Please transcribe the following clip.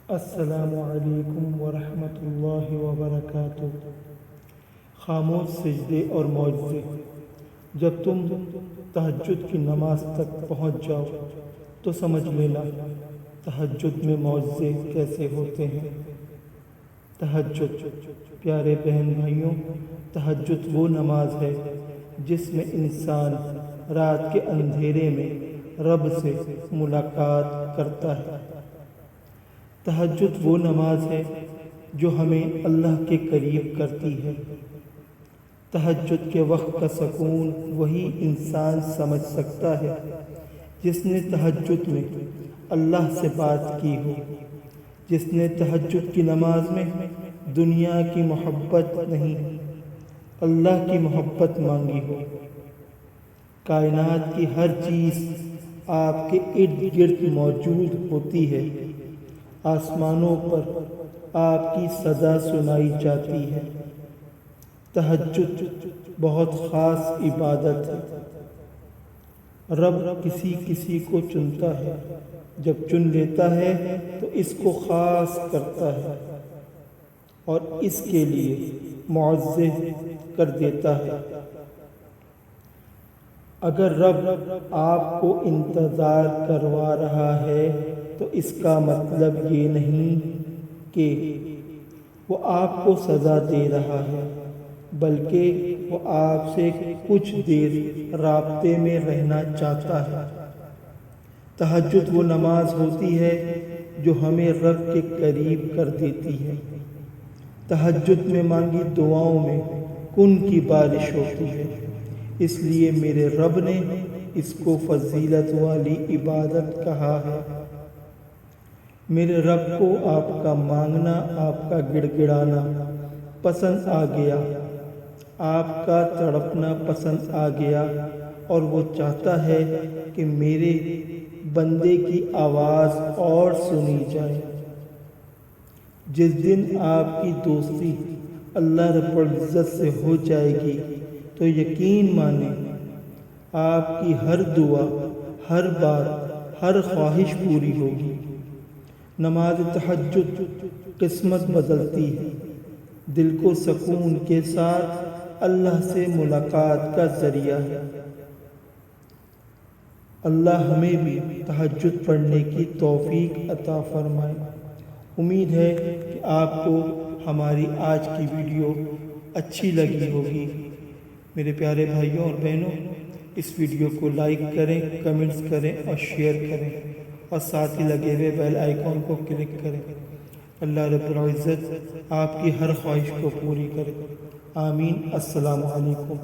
السلام علیکم ورحمۃ اللہ وبرکاتہ۔ خاموش سجدے اور معجزے۔ جب تم تہجد کی نماز تک پہنچ جاؤ تو سمجھ لینا تہجد میں معجزے کیسے ہوتے ہیں۔ تہجد، پیارے بہن بھائیوں، تہجد وہ نماز ہے جس میں انسان رات کے اندھیرے میں رب سے ملاقات کرتا ہے۔ تہجد وہ نماز ہے جو ہمیں اللہ کے قریب کرتی ہے۔ تہجد کے وقت کا سکون وہی انسان سمجھ سکتا ہے جس نے تہجد میں اللہ سے بات کی ہو، جس نے تہجد کی نماز میں دنیا کی محبت نہیں، اللہ کی محبت مانگی ہو۔ کائنات کی ہر چیز آپ کے ارد گرد موجود ہوتی ہے، آسمانوں پر آپ کی صدا سنائی جاتی ہے۔ تہجد بہت خاص عبادت ہے۔ رب کسی کسی کو چنتا ہے، جب چن لیتا ہے تو اس کو خاص کرتا ہے اور اس کے لیے معجزے کر دیتا ہے۔ اگر رب آپ کو انتظار کروا رہا ہے تو اس کا مطلب یہ نہیں کہ وہ آپ کو سزا دے رہا ہے، بلکہ وہ آپ سے کچھ دیر رابطے میں رہنا چاہتا ہے۔ تہجد وہ نماز ہوتی ہے جو ہمیں رب کے قریب کر دیتی ہے۔ تہجد میں مانگی دعاؤں میں کن کی بارش ہوتی ہے، اس لیے میرے رب نے اس کو فضیلت والی عبادت کہا ہے۔ میرے رب کو آپ کا مانگنا، آپ کا گڑ گڑانا پسند آ گیا، آپ کا تڑپنا پسند آ گیا، اور وہ چاہتا ہے کہ میرے بندے کی آواز اور سنی جائے۔ جس دن آپ کی دوستی اللہ رب العزت سے ہو جائے گی تو یقین مانیں آپ کی ہر دعا، ہر بات، ہر خواہش پوری ہوگی۔ نماز تہجد قسمت بدلتی ہے، دل کو سکون کے ساتھ اللہ سے ملاقات کا ذریعہ ہے۔ اللہ ہمیں بھی تہجد پڑھنے کی توفیق عطا فرمائے۔ امید ہے کہ آپ کو ہماری آج کی ویڈیو اچھی لگی ہوگی۔ میرے پیارے بھائیوں اور بہنوں، اس ویڈیو کو لائک کریں، کمنٹس کریں اور شیئر کریں، اور ساتھ ہی لگے ہوئے بیل آئیکن کو کلک کریں۔ اللہ رب العزت آپ کی ہر خواہش کو پوری کرے۔ آمین۔ السلام علیکم۔